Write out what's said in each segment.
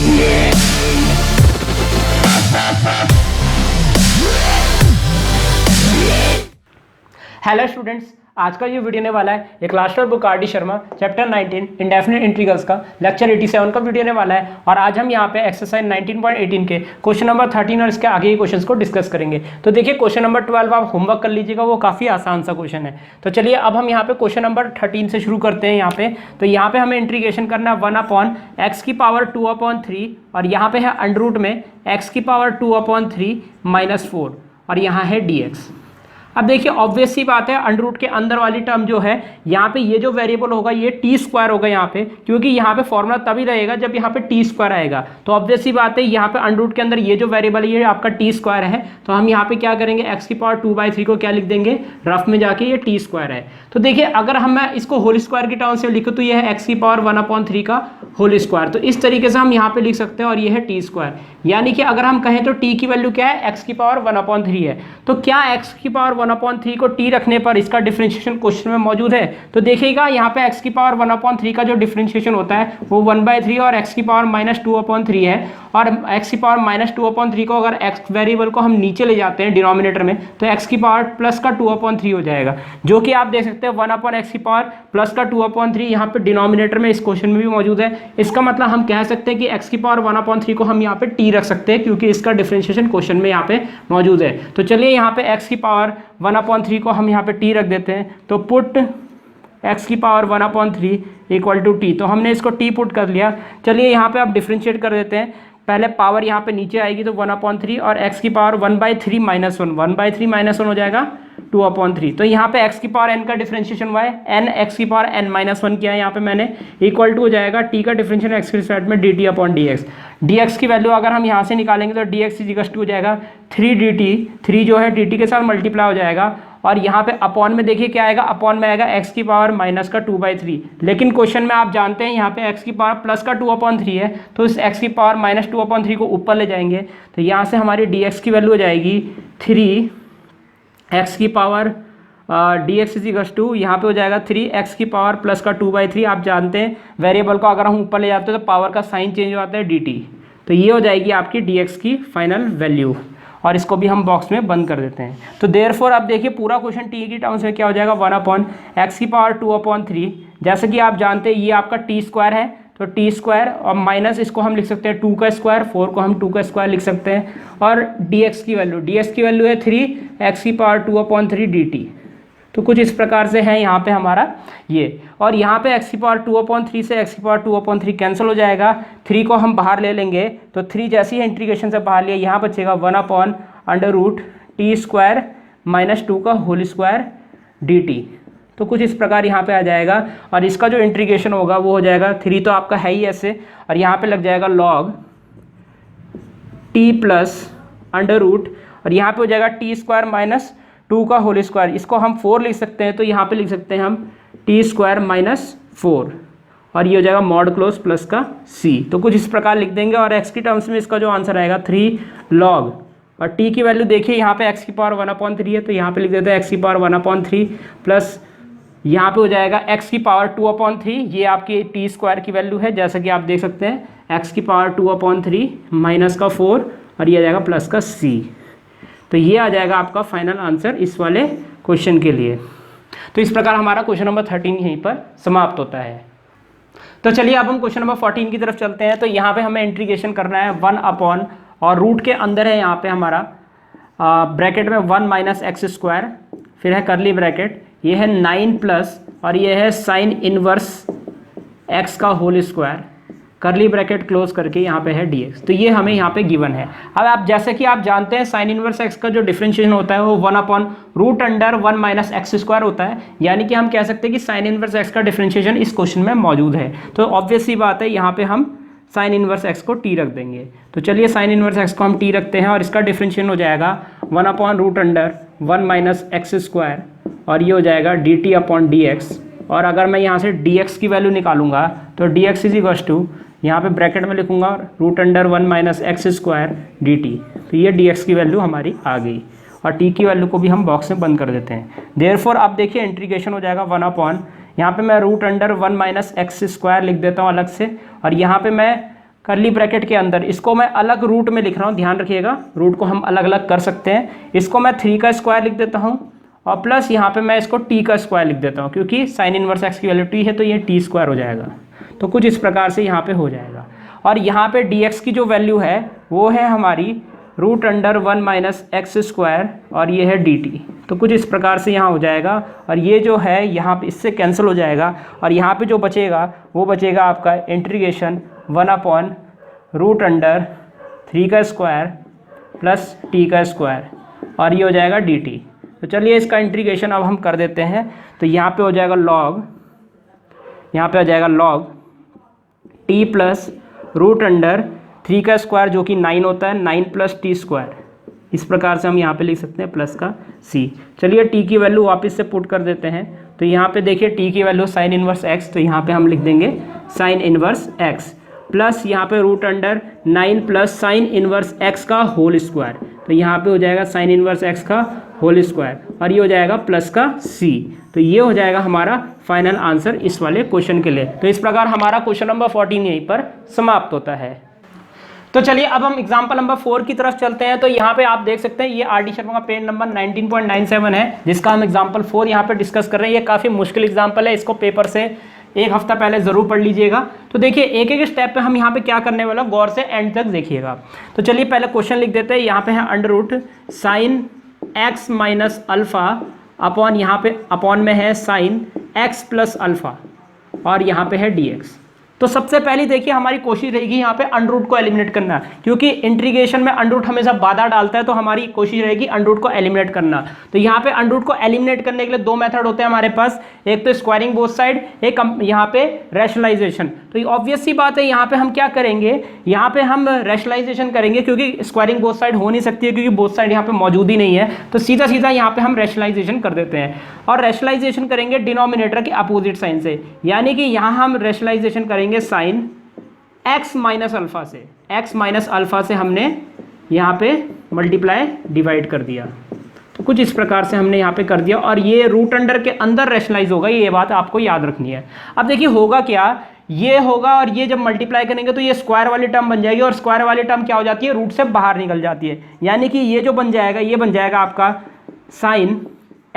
Hello students, आज का ये वीडियो ने वाला है एक class 12 book R D Sharma chapter 19 indefinite integrals का लेक्चर 87 का वीडियो ने वाला है। और आज हम यहाँ पे एक्सरसाइज 19.18 के क्वेश्चन नंबर 13 और इसके आगे के क्वेश्चंस को डिस्कस करेंगे। तो देखिए क्वेश्चन नंबर 12 आप होमवर्क कर लीजिएगा, वो काफ़ी आसान सा क्वेश्चन है। तो चलिए अब हम यहाँ पे क्वेश्चन नंबर 13 से शुरू करते हैं। यहाँ पे तो यहाँ पे हमें इंटीग्रेशन करना है 1/x⁴ और यहाँ पे है अंडर रूट में x⁴ -4 और यहाँ है dx। अब देखिए ऑब्वियस सी बात है, अंडर रूट के अंदर वाली टर्म जो है यहाँ पे ये जो वेरिएबल होगा ये t² होगा यहाँ पे, क्योंकि यहाँ पे फॉर्मूला तभी रहेगा जब यहाँ पे t² आएगा। तो ऑब्वियस सी बात है यहाँ पे अंडर रूट के अंदर ये जो वेरिएबल है ये आपका t² है। तो हम यहाँ पे क्या करेंगे, x⁴ को क्या लिख देंगे, रफ में जाके ये t² है। तो देखिए अगर हम मैं इसको होल स्क्वायर की टर्म से लिखूँ तो ये है x⁴ का होल स्क्वायर। तो इस तरीके से हम यहाँ पे लिख सकते हैं और ये है t²। यानी कि अगर हम कहें तो t की वैल्यू क्या है, x⁴ है। तो क्या x⁴ को t रखने पर इसका डिफरेंशिएशन क्वेश्चन में मौजूद है? तो देखिएगा यहाँ पे x⁴ का जो डिफरेंशिएशन होता है वो 1/3 और x⁻²/3 है। और x⁻²/3 को अगर x वेरिएबल को हम नीचे ले जाते हैं डिनोमिनेटर में तो x⁻² हो जाएगा, जो कि आप देख सकते हैं 1/x⁻² यहाँ पे डिनोमिनेटर में इस क्वेश्चन में भी मौजूद है। इसका मतलब हम कह सकते हैं कि x⁻1/3 को हम यहाँ पे t रख सकते हैं, क्योंकि इसका डिफरेंशिएशन क्वेश्चन में यहाँ पे मौजूद है। तो चलिए यहाँ पे x⁻1/3 को हम यहाँ पे t रख देते हैं। तो पुट x⁻1/3 = t। तो हमने इसको t पुट कर लिया। चलिए यहाँ पे आप डिफ्रेंशिएट कर देते हैं। पहले पावर यहाँ पे नीचे आएगी तो 1/3 और x⁻1/3 -1 हो जाएगा 2/3। तो यहाँ पे x⁻n का डिफरेंशिएशन हुआ है, n x⁻n-1 किया है यहाँ पे मैंने, इक्वल टू हो जाएगा t का डिफरेंशिएशन x के रिस्पेक्ट में dt/dx। dx की वैल्यू अगर हम यहाँ से निकालेंगे तो dx = हो जाएगा 3 dt। 3 जो है dt के साथ मल्टीप्लाई हो जाएगा और यहाँ पे अपॉन में देखिए क्या आएगा, अपॉन में आएगा x⁻⁻2/3। लेकिन क्वेश्चन में आप जानते हैं यहाँ पे x⁻+2/3 है, तो इस x⁻−2/3 को ऊपर ले जाएंगे तो यहाँ से हमारी dx की वैल्यू हो जाएगी 3 dx यहाँ पे हो जाएगा 3x⁻+2/3। आप जानते हैं वेरिएबल को अगर हम ऊपर ले जाते हैं तो पावर का साइन चेंज हो जाता है dt। तो ये हो जाएगी आपकी dx की फाइनल वैल्यू और इसको भी हम बॉक्स में बंद कर देते हैं। तो देयरफॉर आप देखिए पूरा क्वेश्चन t की टर्म्स में क्या हो जाएगा, 1/x⁻2/3। जैसे कि आप जानते हैं ये आपका t² है, तो t² और माइनस इसको हम लिख सकते हैं 2 का स्क्वायर, 4 को हम 2 का स्क्वायर लिख सकते हैं। और dx की वैल्यू है 3x⁻2/3 dt। तो कुछ इस प्रकार से है यहाँ पे हमारा ये। और यहाँ पे x⁻2/3 से x⁻2/3 कैंसिल हो जाएगा। 3 को हम बाहर ले लेंगे तो 3 जैसी है इंटीग्रेशन से बाहर लिया, यहाँ बचेगा 1/√t² - 2 का होल स्क्वायर dt। तो कुछ इस प्रकार यहाँ पे आ जाएगा और इसका जो इंटीग्रेशन होगा वो हो जाएगा 3 तो आपका है ही ऐसे, और यहाँ पे लग जाएगा log t plus under root और यहाँ पे हो जाएगा t² - 2 का होल स्क्वायर। इसको हम 4 लिख सकते हैं, तो यहाँ पे लिख सकते हैं हम t² - 4 और ये हो जाएगा मॉड क्लोज प्लस का c। तो कुछ इस प्रकार लिख देंगे और x की टर्म्स में इसका जो आंसर आएगा 3 log और t की वैल्यू देखिए यहाँ पे x⁻1/3 है, तो यहाँ पे लिख देते हैं x⁻1/3 प्लस यहाँ पे हो जाएगा x⁻2/3। ये आपकी t² की वैल्यू है, जैसा कि आप देख सकते हैं x⁻2/3 -4 और ये आ जाएगा प्लस का c। तो ये आ जाएगा आपका फाइनल आंसर इस वाले क्वेश्चन के लिए। तो इस प्रकार हमारा क्वेश्चन नंबर 13 यहीं पर समाप्त होता है। तो चलिए अब हम क्वेश्चन नंबर 14 की तरफ चलते हैं। तो यहाँ पे हमें इंटीग्रेशन करना है 1/ और रूट के अंदर है यहाँ पे हमारा ब्रैकेट में 1 - x², फिर है करली ब्रैकेट, ये है 9 प्लस और ये है साइन इनवर्स x का whole square, curly bracket close करके यहाँ पे है dx। तो ये हमें यहाँ पे गिवन है। अब आप जैसे कि आप जानते हैं साइन इनवर्स x का जो डिफरेंशिएशन होता है वो 1/√1 - x² होता है। यानी कि हम कह सकते हैं कि साइन इनवर्स x का डिफरेंशिएशन इस क्वेश्चन में मौजूद है। तो ऑब्वियस सी बात है यहाँ पे हम साइन इनवर्स x को t रख देंगे। तो चलिए साइन इनवर्स x को हम t रखते हैं और इसका डिफरेंशिएशन हो जाएगा 1/√1 - x² और ये हो जाएगा dt/dx। और अगर मैं यहाँ से dx की वैल्यू निकालूंगा तो dx यहाँ पे ब्रैकेट में लिखूंगा √1 - x² dt। तो ये dx की वैल्यू हमारी आ गई और t की वैल्यू को भी हम बॉक्स में बंद कर देते हैं। देयरफॉर अब देखिए इंटीग्रेशन हो जाएगा 1/, यहाँ पे मैं √1 - x² लिख देता हूँ अलग से और यहाँ पे मैं कर्ली ब्रैकेट के अंदर, इसको मैं अलग रूट में लिख रहा हूँ, ध्यान रखिएगा रूट को हम अलग अलग कर सकते हैं। इसको मैं 3 का स्क्वायर लिख देता हूँ और प्लस यहाँ पे मैं इसको t का स्क्वायर लिख देता हूँ, क्योंकि साइन इनवर्स x की वैल्यू t है तो ये t स्क्वायर हो जाएगा। तो कुछ इस प्रकार से यहाँ पे हो जाएगा। और यहाँ पे dx की जो वैल्यू है वो है हमारी √1 माइनस एक्स स्क्वायर और ये है dt। तो कुछ इस प्रकार से यहाँ हो जाएगा और ये जो है यहाँ पे इससे कैंसिल हो जाएगा और यहाँ पे जो बचेगा वो बचेगा आपका इंटीग्रेशन 1/√3 का स्क्वायर प्लस t का स्क्वायर और ये हो जाएगा dt। तो चलिए इसका इंटीग्रेशन अब हम कर देते हैं। तो यहाँ पे हो जाएगा log, यहाँ पे हो जाएगा log t प्लस √3 का स्क्वायर जो कि 9 होता है, 9 प्लस टी स्क्वायर। इस प्रकार से हम यहाँ पे लिख सकते हैं प्लस का c। चलिए t की वैल्यू वापस से पुट कर देते हैं। तो यहाँ पे देखिए t की वैल्यू साइन इनवर्स x, तो यहाँ पे हम लिख देंगे साइन इनवर्स x प्लस यहाँ पे √9 प्लस साइन इनवर्स x का होल स्क्वायर। तो यहाँ पे हो जाएगा साइन इनवर्स x का होल स्क्वायर और ये हो जाएगा प्लस का c। तो ये हो जाएगा हमारा फाइनल आंसर इस वाले क्वेश्चन के लिए। तो इस प्रकार हमारा क्वेश्चन नंबर 14 यहीं पर समाप्त होता है। तो चलिए अब हम एग्जाम्पल नंबर 4 की तरफ चलते हैं। तो यहाँ पे आप देख सकते हैं ये आर डी शर्मा का पेज नंबर 19.97 है, जिसका हम एग्जाम्पल 4 यहाँ पे डिस्कस कर रहे हैं। ये काफ़ी मुश्किल एग्जाम्पल है, इसको पेपर से एक हफ्ता पहले ज़रूर पढ़ लीजिएगा। तो देखिए एक एक स्टेप पे हम यहाँ पे क्या करने वाला, गौर से एंड तक देखिएगा। तो चलिए पहले क्वेश्चन लिख देते हैं। यहाँ पे है √sin x minus alpha upon, यहाँ पे अपॉन में है साइन x प्लस अल्फ़ा और यहाँ पे है dx। तो सबसे पहले देखिए हमारी कोशिश रहेगी यहाँ पे अंडर को एलिमिनेट करना, क्योंकि इंटीग्रेशन में अंडर हमेशा बाधा डालता है, तो हमारी कोशिश रहेगी अंडर को एलिमिनेट करना। तो यहाँ पे अंडर को एलिमिनेट करने के लिए दो मेथड होते हैं हमारे पास, एक तो स्क्वायरिंग बोथ साइड, एक यहाँ पे रैशनलाइजेशन। तो ऑब्वियस सी बात है यहाँ पे हम क्या करेंगे, यहाँ पे हम रैशनलाइजेशन करेंगे, क्योंकि स्क्वायरिंग बोथ साइड हो नहीं सकती है, क्योंकि बोथ साइड यहाँ पे मौजूद ही नहीं है। तो सीधा सीधा यहाँ पे हम रैशनलाइजेशन कर देते हैं और रैशनलाइजेशन करेंगे डिनोमिनेटर के अपोजिट साइन से, यानी कि यहाँ हम रैशनलाइजेशन करेंगे साइन x माइनस अल्फा से। x माइनस अल्फा से हमने यहाँ पे मल्टीप्लाई डिवाइड कर दिया। तो कुछ इस प्रकार से हमने यहाँ पे कर दिया और ये रूट अंडर के अंदर रैशनलाइज होगा, ये बात आपको याद रखनी है। अब देखिए होगा क्या, ये होगा और ये जब मल्टीप्लाई करेंगे तो ये स्क्वायर वाली टर्म बन जाएगी और स्क्वायर वाली टर्म क्या हो जाती है, रूट से बाहर निकल जाती है। यानी कि ये जो बन जाएगा, ये बन जाएगा आपका साइन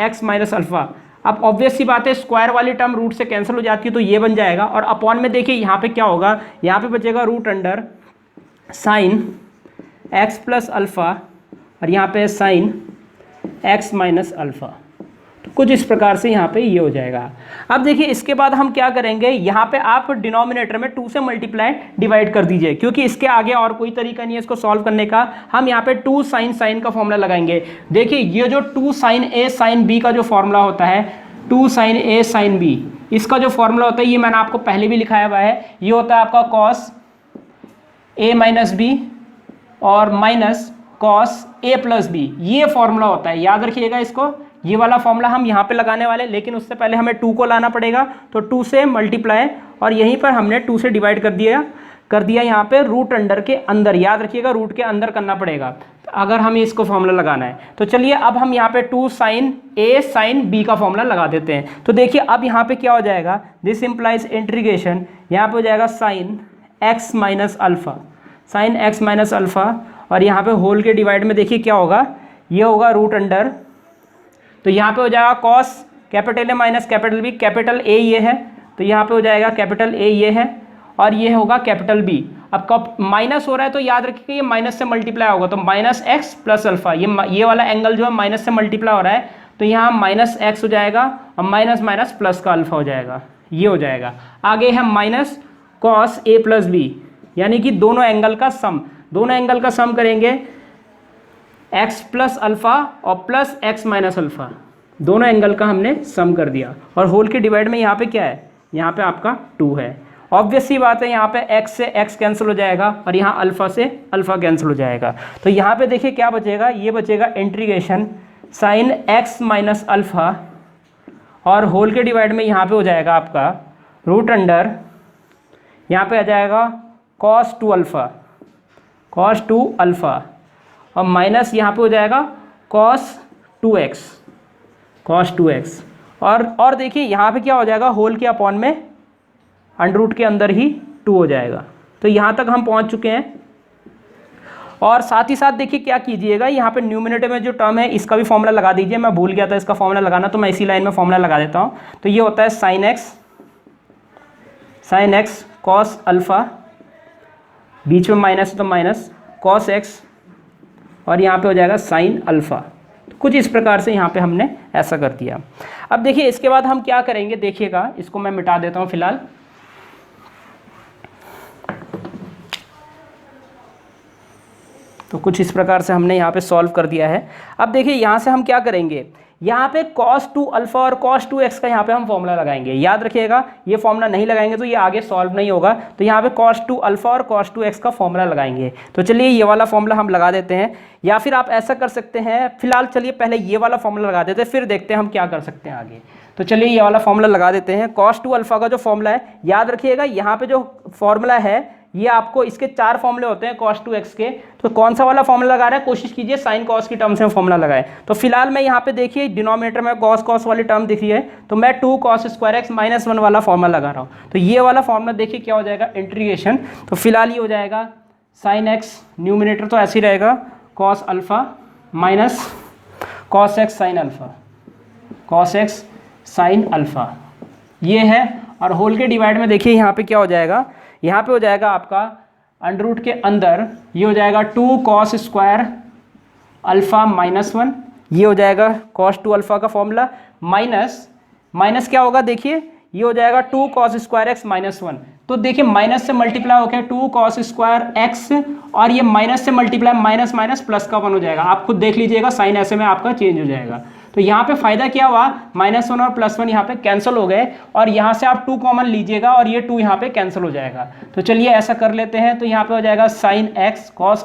x माइनस अल्फा। अब ऑब्वियस सी बात है स्क्वायर वाली टर्म रूट से कैंसिल हो जाती है, तो ये बन जाएगा और अपॉन में देखिए यहाँ पे क्या होगा, यहाँ पे बचेगा root under sine x plus alpha और यहाँ पे साइन x माइनस अल्फ़ा। तो कुछ इस प्रकार से यहाँ पे ये हो जाएगा। अब देखिए इसके बाद हम क्या करेंगे, यहाँ पे आप डिनोमिनेटर में 2 से मल्टीप्लाई डिवाइड कर दीजिए, क्योंकि इसके आगे और कोई तरीका नहीं है इसको सॉल्व करने का। हम यहाँ पे 2 sin का फॉर्मूला लगाएंगे। देखिए ये जो 2 sin a sin b का जो फॉर्मूला होता है, 2 sin a sin b, इसका जो फॉर्मूला होता है ये मैंने आपको पहले भी लिखाया हुआ है। ये होता है आपका cos a माइनस b और minus cos a plus b, ये फॉर्मूला होता है, याद रखिएगा इसको। ये वाला फॉर्मूला हम यहाँ पे लगाने वाले, लेकिन उससे पहले हमें 2 को लाना पड़ेगा। तो 2 से मल्टीप्लाई और यहीं पर हमने 2 से डिवाइड कर दिया यहाँ पे रूट अंडर के अंदर, याद रखिएगा रूट के अंदर करना पड़ेगा अगर हमें इसको फॉर्मूला लगाना है। तो चलिए अब हम यहाँ पे 2 sin a sin b का फॉर्मूला लगा देते हैं। तो देखिए अब यहाँ पे क्या हो जाएगा, दिस इम्प्लाइज इंटीग्रेशन, यहाँ पे हो जाएगा sine x minus alpha, sine x minus alpha और यहाँ पे होल के डिवाइड में देखिए क्या होगा, ये होगा रूट अंडर, तो यहाँ पे हो जाएगा cos capital A minus capital B, capital A ये है तो यहाँ पे हो जाएगा कैपिटल ए ये है और ये होगा कैपिटल बी। अब कब माइनस हो रहा है तो याद रखिए ये माइनस से मल्टीप्लाई होगा, तो माइनस एक्स प्लस अल्फा, ये वाला एंगल जो है माइनस से मल्टीप्लाई हो रहा है, तो यहाँ माइनस एक्स हो जाएगा और माइनस माइनस प्लस का अल्फा हो जाएगा, ये हो जाएगा। आगे है minus cos A plus B, यानी कि दोनों एंगल का सम, दोनों एंगल का सम करेंगे x प्लस अल्फ़ा और प्लस x माइनस अल्फ़ा, दोनों एंगल का हमने सम कर दिया और होल के डिवाइड में यहाँ पे क्या है, यहाँ पे आपका 2 है। ऑब्वियस सी बात है यहाँ पे x से x कैंसिल हो जाएगा और यहाँ अल्फ़ा से अल्फ़ा कैंसिल हो जाएगा। तो यहाँ पे देखिए क्या बचेगा, ये बचेगा integration sine x minus alpha और होल के डिवाइड में यहाँ पे हो जाएगा आपका रूट अंडर, यहाँ पे आ जाएगा cos 2 अल्फ़ा, cos 2 अल्फ़ा और माइनस यहाँ पे हो जाएगा cos 2x, cos 2x और देखिए यहाँ पे क्या हो जाएगा, होल के अपॉन में अंडर रूट के अंदर ही 2 हो जाएगा। तो यहाँ तक हम पहुँच चुके हैं। और साथ ही साथ देखिए क्या कीजिएगा, यहाँ पे न्यूमिनेटर में जो टर्म है इसका भी फॉर्मूला लगा दीजिए। मैं भूल गया था इसका फॉर्मूला लगाना, तो मैं इसी लाइन में फॉर्मूला लगा देता हूँ। तो ये होता है साइन एक्स कॉस अल्फ़ा, बीच में माइनस तो माइनस कॉस एक्स, और यहाँ पे हो जाएगा साइन अल्फ़ा। कुछ इस प्रकार से यहाँ पे हमने ऐसा कर दिया। अब देखिए इसके बाद हम क्या करेंगे, देखिएगा इसको मैं मिटा देता हूँ फिलहाल। तो कुछ इस प्रकार से हमने यहाँ पे सॉल्व कर दिया है। अब देखिए यहाँ से हम क्या करेंगे, यहाँ पे cos 2 अल्फ़ा और cos 2x का यहाँ पे हम फॉर्मूला लगाएंगे। याद रखिएगा ये फॉर्मूला नहीं लगाएंगे तो ये आगे सॉल्व नहीं होगा। तो यहाँ पे cos 2 अल्फ़ा और cos 2x का फॉर्मूला लगाएंगे। तो चलिए ये वाला फॉर्मूला हम लगा देते हैं, या फिर आप ऐसा कर सकते हैं, फिलहाल चलिए पहले ये वाला फॉर्मूला लगा देते हैं, फिर देखते हैं हम क्या कर सकते हैं आगे। तो चलिए ये वाला फॉर्मूला लगा देते हैं। cos 2 अल्फ़ा का जो फॉर्मूला है, याद रखिएगा यहाँ पे जो फॉर्मूला है ये आपको, इसके 4 फॉर्मूले होते हैं cos 2x के। तो कौन सा वाला फॉर्मूला लगा रहा है, कोशिश कीजिए साइन कॉस की टर्म्स में फॉर्मूला लगाए। तो फिलहाल मैं यहाँ पे देखिए डिनोमिनेटर में cos वाली टर्म दिख रही है, तो मैं 2 cos स्क्वायर x माइनस 1 वाला फॉर्मूला लगा रहा हूँ। तो ये वाला फॉर्मूला देखिए क्या हो जाएगा, इंटीग्रेशन। तो फिलहाल ये हो जाएगा साइन x, न्यूमिनेटर तो ऐसे ही रहेगा cos alpha minus cos x sine alpha, cos x sine alpha ये है। और होल के डिवाइड में देखिए यहाँ पे क्या हो जाएगा, यहाँ पे हो जाएगा आपका अंडर रूट के अंदर ये हो जाएगा 2 cos स्क्वायर अल्फ़ा माइनस 1, ये हो जाएगा cos 2 अल्फ़ा का फॉर्मूला, माइनस क्या होगा, देखिए ये हो जाएगा 2 cos स्क्वायर x माइनस 1। तो देखिए माइनस से मल्टीप्लाई होकर 2 cos स्क्वायर x, और ये माइनस से मल्टीप्लाई माइनस माइनस प्लस का 1 हो जाएगा। आप खुद देख लीजिएगा, साइन ऐसे में आपका चेंज हो जाएगा। तो यहाँ पे फायदा क्या हुआ, -1 और +1 यहाँ पे कैंसिल हो गए, और यहाँ से आप 2 कॉमन लीजिएगा और ये 2 यहाँ पे कैंसिल हो जाएगा। तो चलिए ऐसा कर लेते हैं। तो यहाँ पे हो जाएगा sine x cos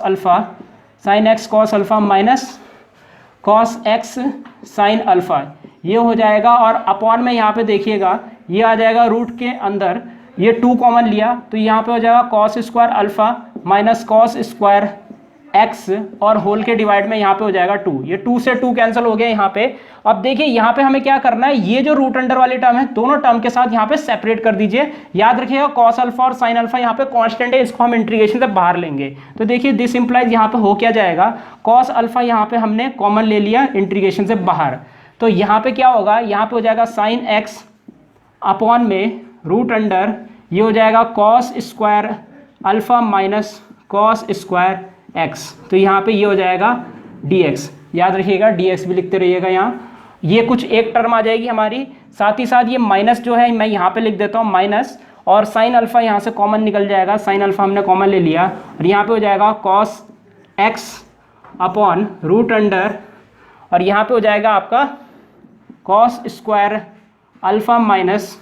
alpha minus cos x sine alpha, ये हो जाएगा। और अपॉन में यहाँ पे देखिएगा ये आ जाएगा रूट के अंदर, ये 2 कॉमन लिया तो यहाँ पे हो जाएगा cos square alpha minus cos square x, और होल के डिवाइड में यहाँ पे हो जाएगा 2, ये 2 से 2 कैंसिल हो गया यहाँ पे। अब देखिए यहाँ पे हमें क्या करना है, ये जो रूट अंडर वाली टर्म है दोनों टर्म के साथ यहाँ पे सेपरेट कर दीजिए। याद रखिएगा cos अल्फा और sin अल्फा यहाँ पे कांस्टेंट है, इसको हम इंटीग्रेशन से बाहर लेंगे। तो देखिए दिस इंप्लाइज यहाँ पे हो क्या जाएगा, cos अल्फा यहाँ पे हमने कॉमन ले लिया इंटीग्रेशन से बाहर, तो यहाँ पे क्या होगा, यहाँ पे हो जाएगा sin x अपॉन में रूट अंडर ये हो जाएगा cos square alpha minus cos square x। तो यहाँ पे ये हो जाएगा dx, याद रखिएगा dx भी लिखते रहिएगा। यहाँ ये कुछ एक टर्म आ जाएगी हमारी, साथ ही साथ ये माइनस जो है मैं यहाँ पे लिख देता हूँ माइनस, और साइन अल्फा यहाँ से कॉमन निकल जाएगा, साइन अल्फा हमने कॉमन ले लिया, और यहाँ पे हो जाएगा cos x upon root under, और यहाँ पे हो जाएगा आपका cos square alpha minus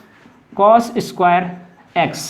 cos square x,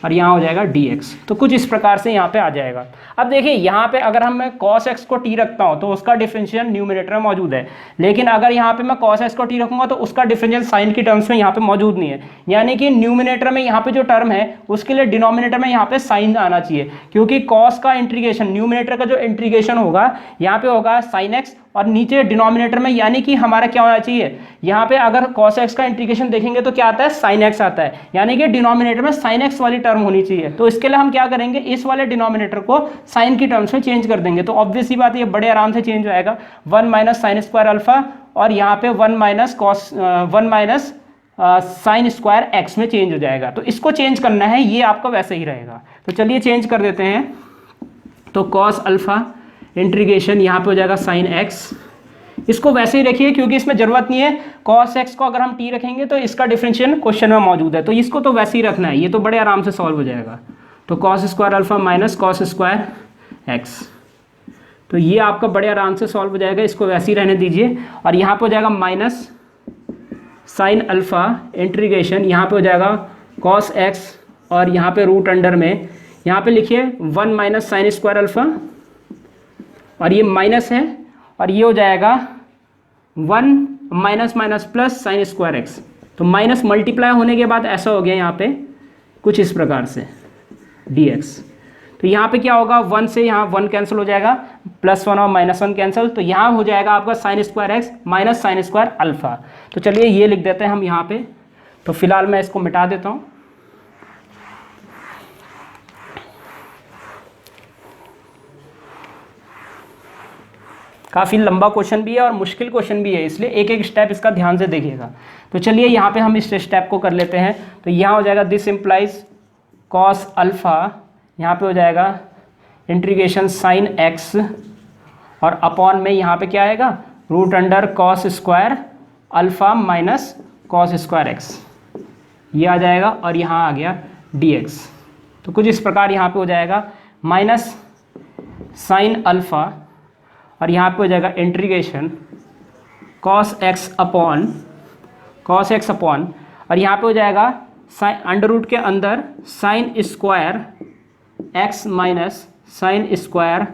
और यहाँ हो जाएगा dx। तो कुछ इस प्रकार से यहाँ पे आ जाएगा। अब देखिए यहाँ पे अगर हम मैं cos x को t रखता हूँ तो उसका डिफरेंशियल न्यूमरेटर में मौजूद है, लेकिन अगर यहाँ पे मैं cos x को t रखूँगा तो उसका डिफरेंशियल साइन की टर्म्स में यहाँ पे मौजूद नहीं है। यानी कि न्यूमरेटर में यहाँ पे जो टर्म है उसके लिए डिनोमिनेटर में यहाँ पे साइन आना चाहिए, क्योंकि cos का इंटीग्रेशन, न्यूमरेटर का जो इंटीग्रेशन होगा यहाँ पे होगा sin x, और नीचे डिनोमिनेटर में यानी कि हमारा क्या होना चाहिए, यहाँ पे अगर cos x का इंटीग्रेशन देखेंगे तो क्या आता है, sin x आता है, यानी कि डिनोमिनेटर में sin x वाली टर्म होनी चाहिए। तो इसके लिए हम क्या करेंगे, इस वाले डिनोमिनेटर को साइन की टर्म्स में चेंज कर देंगे। तो ऑब्वियस सी बात है ये बड़े आराम से चेंज हो जाएगा, 1 माइनस साइन स्क्वायर अल्फा, और यहाँ पे 1 माइनस साइन स्क्वायर एक्स में चेंज हो जाएगा। तो इसको चेंज करना है, ये आपका वैसे ही रहेगा। तो चलिए चेंज कर देते हैं। तो cos अल्फा इंटीग्रेशन यहाँ पे हो जाएगा साइन एक्स, इसको वैसे ही रखिए क्योंकि इसमें जरूरत नहीं है। cos x को अगर हम t रखेंगे तो इसका डिफरेंशियल क्वेश्चन में मौजूद है, तो इसको तो वैसे ही रखना है, ये तो बड़े आराम से सॉल्व हो जाएगा। तो cos square alpha minus cos square x, तो ये आपका बड़े आराम से सॉल्व हो जाएगा, इसको वैसे ही रहने दीजिए। और यहाँ पे हो जाएगा माइनस साइन अल्फा इंटीग्रेशन, यहाँ पे हो जाएगा cos x, और यहाँ पे रूट अंडर में यहाँ पे लिखिए 1 माइनस साइन स्क्वायर अल्फा, और ये माइनस है, और ये हो जाएगा 1 minus minus plus sign square x. तो माइनस मल्टीप्लाई होने के बाद ऐसा हो गया यहाँ पे कुछ इस प्रकार से dx। तो यहाँ पे क्या होगा, 1 से यहाँ 1 कैंसिल हो जाएगा, +1 और -1 कैंसिल, तो यहाँ हो जाएगा आपका sign square X minus sine square alpha. तो चलिए ये लिख देते हैं हम यहाँ पे। तो फिलहाल मैं इसको मिटा देता हूँ। काफ़ी लंबा क्वेश्चन भी है और मुश्किल क्वेश्चन भी है, इसलिए एक एक स्टेप इसका ध्यान से देखिएगा। तो चलिए यहाँ पे हम इस स्टेप को कर लेते हैं। तो यहाँ हो जाएगा दिस इम्प्लाइज कॉस अल्फ़ा, यहाँ पे हो जाएगा इंटीग्रेशन साइन एक्स और अपॉन में यहाँ पे क्या आएगा root under cos square alpha minus cos square X, ये आ जाएगा और यहाँ आ गया dx। तो कुछ इस प्रकार यहाँ पे हो जाएगा माइनस साइन अल्फ़ा और यहाँ पे हो जाएगा इंटीग्रेशन कॉस एक्स अपॉन और यहाँ पे हो जाएगा साइन अंडर रूट के अंदर sign square X minus sine square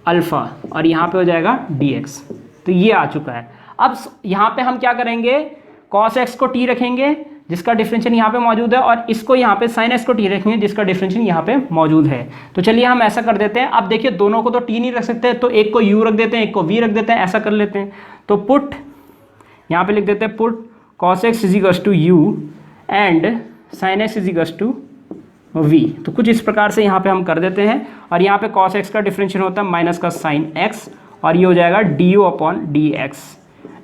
alpha और यहाँ पे हो जाएगा dx। तो ये आ चुका है। अब यहाँ पे हम क्या करेंगे, cos x को t रखेंगे जिसका डिफरेंशियल यहाँ पे मौजूद है और इसको यहाँ पे sin x को t रखेंगे जिसका डिफरेंशियल यहाँ पे मौजूद है। तो चलिए हम ऐसा कर देते हैं। अब देखिए दोनों को तो t नहीं रख सकते, तो एक को u रख देते हैं, एक को v रख देते हैं, ऐसा कर लेते हैं। तो पुट यहाँ पे लिख देते हैं put cos x equals to u and sin x equals to v। तो कुछ इस प्रकार से यहाँ पे हम कर देते हैं और यहाँ पे cos x का डिफरेंशियल होता है माइनस का sin x और ये हो जाएगा du अपॉन dx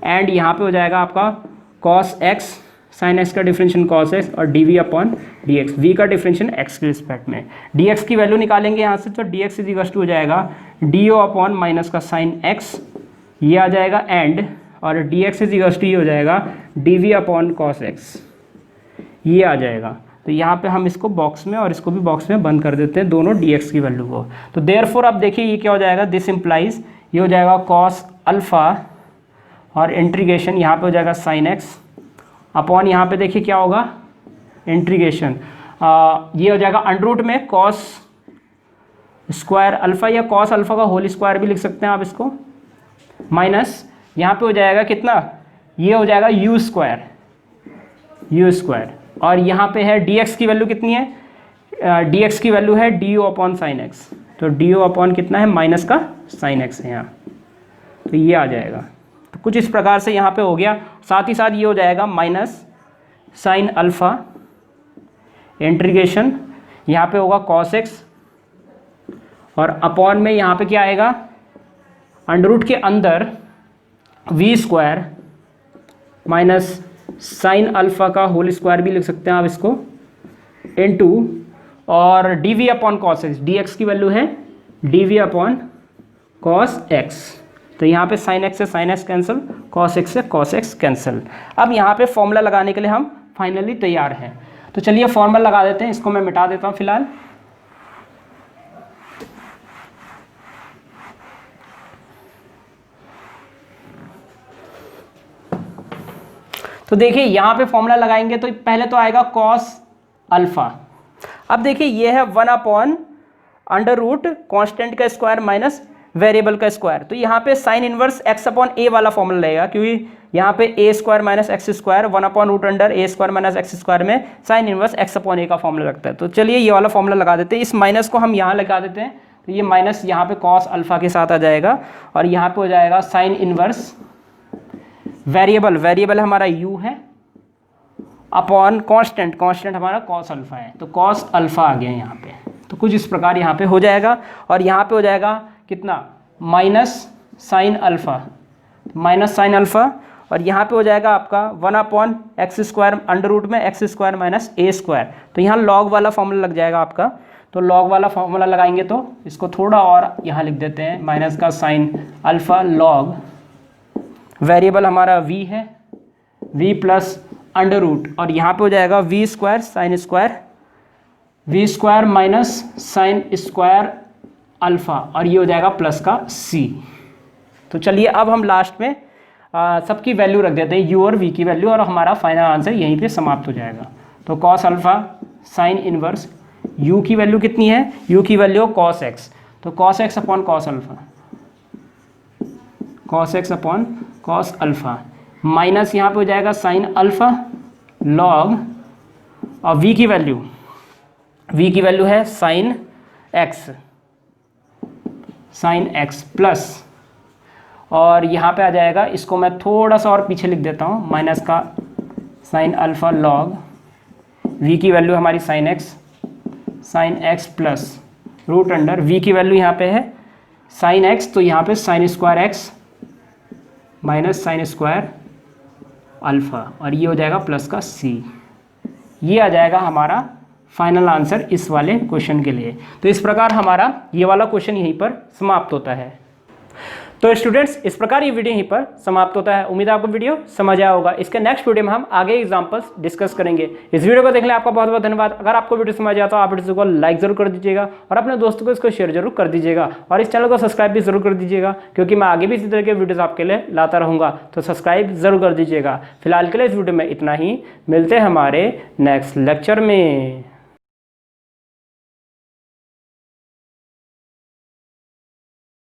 एंड यहाँ पे हो जाएगा आपका cos x sin x का डिफरेंशियल cos x और dv अपॉन dx, v का डिफरेंशियल x के रिस्पेक्ट में। dx की वैल्यू निकालेंगे यहाँ से, तो dx इजिकल्स टू हो जाएगा du अपॉन माइनस का sin x, ये आ जाएगा एंड और dx इजिकल्स टू ये हो जाएगा dv अपॉन cos x, ये आ जाएगा। तो यहाँ पे हम इसको बॉक्स में और इसको भी बॉक्स में बंद कर देते हैं दोनों dx की वैल्यू को। तो देयरफॉर अब देखिए ये क्या हो जाएगा, दिस इम्प्लाइज ये हो जाएगा cos अल्फ़ा और इंटीग्रेशन यहाँ पे हो जाएगा sin x अपॉन यहाँ पे देखिए क्या होगा इंटीग्रेशन ये हो जाएगा अंडर रूट में cos स्क्वायर अल्फ़ा या cos अल्फ़ा का होल स्क्वायर भी लिख सकते हैं आप इसको, माइनस यहाँ पे हो जाएगा कितना, ये हो जाएगा u स्क्वायर और यहाँ पे है dx की वैल्यू कितनी है, dx की वैल्यू है du अपॉन साइन एक्स। तो du अपॉन कितना है माइनस का साइन एक्स है यहाँ, तो ये आ जाएगा। तो कुछ इस प्रकार से यहाँ पे हो गया। साथ ही साथ ये हो जाएगा माइनस साइन अल्फ़ा इंटीग्रेशन यहाँ पे होगा cos x और अपॉन में यहाँ पे क्या आएगा अंडर रूट के अंदर v square minus sine alpha का होल स्क्वायर भी लिख सकते हैं आप इसको इनटू और dv upon cos x, dx की वैल्यू है dv अपॉन cos x। तो यहाँ पे sin x से sin x cancel, cos x से cos x कैंसिल। अब यहाँ पे फॉर्मूला लगाने के लिए हम फाइनली तैयार हैं। तो चलिए फॉर्मूला लगा देते हैं, इसको मैं मिटा देता हूँ फिलहाल। तो देखिए यहाँ पे फॉर्मूला लगाएंगे तो पहले तो आएगा cos अल्फ़ा। अब देखिए ये है 1 अपॉन अंडर रूट कॉन्स्टेंट का स्क्वायर माइनस वेरिएबल का स्क्वायर। तो यहाँ पे sine inverse x upon a वाला फॉर्मूला लगेगा, क्योंकि यहाँ पे a square minus X square 1 upon root under a square minus X square में sine inverse x upon a का फॉर्मूला लगता है। तो चलिए ये वाला फॉर्मूला लगा देते हैं। इस माइनस को हम यहाँ लगा देते हैं, तो ये माइनस यहाँ पे cos अल्फ़ा के साथ आ जाएगा और यहाँ पे हो जाएगा साइन इनवर्स वेरिएबल हमारा u है अपॉन कांस्टेंट हमारा cos अल्फ़ा है। तो cos अल्फ़ा आ गया यहाँ पे। तो कुछ इस प्रकार यहाँ पे हो जाएगा और यहाँ पे हो जाएगा कितना माइनस साइन अल्फ़ा और यहाँ पे हो जाएगा आपका 1 upon X square under root में X square minus A square. तो यहाँ लॉग वाला फॉर्मूला लग जाएगा आपका। तो लॉग वाला फॉर्मूला लगाएंगे तो इसको थोड़ा और यहाँ लिख देते हैं, माइनस का साइन अल्फ़ा लॉग वेरिएबल हमारा v है, v प्लस अंडर रूट और यहाँ पे हो जाएगा v square sine square v square minus sine square alpha और ये हो जाएगा प्लस का c। तो चलिए अब हम लास्ट में सबकी वैल्यू रख देते हैं u और v की वैल्यू और हमारा फाइनल आंसर यहीं पे समाप्त हो जाएगा। तो cos alpha sine inverse u की वैल्यू कितनी है, u की वैल्यू cos x। तो cos x upon cos alpha, cos x upon cos alpha minus यहाँ पे हो जाएगा साइन अल्फ़ा लॉग और v की वैल्यू है साइन x प्लस और यहाँ पे आ जाएगा, इसको मैं थोड़ा सा और पीछे लिख देता हूँ, माइनस का साइन अल्फ़ा लॉग v की वैल्यू हमारी sine x plus root under v की वैल्यू यहाँ पे है साइन एक्स, तो यहाँ पे sine square X minus sine square alpha, और ये हो जाएगा प्लस का सी। ये आ जाएगा हमारा फाइनल आंसर इस वाले क्वेश्चन के लिए। तो इस प्रकार हमारा ये वाला क्वेश्चन यहीं पर समाप्त होता है। तो स्टूडेंट्स, इस प्रकार ये वीडियो यहीं पर समाप्त होता है। उम्मीद है आपको वीडियो समझ आया होगा। इसके नेक्स्ट वीडियो में हम आगे एग्जांपल्स डिस्कस करेंगे। इस वीडियो को देखने आपका बहुत बहुत धन्यवाद। अगर आपको वीडियो समझ आया तो आप वीडियो को लाइक जरूर कर दीजिएगा और अपने दोस्तों को इसको शेयर जरूर कर दीजिएगा, और इस चैनल को सब्सक्राइब भी जरूर कर दीजिएगा, क्योंकि मैं आगे भी इसी तरह के वीडियोज़ आपके लिए लाता रहूँगा। तो सब्सक्राइब जरूर कर दीजिएगा। फिलहाल के लिए इस वीडियो में इतना ही। मिलते हैं हमारे नेक्स्ट लेक्चर में।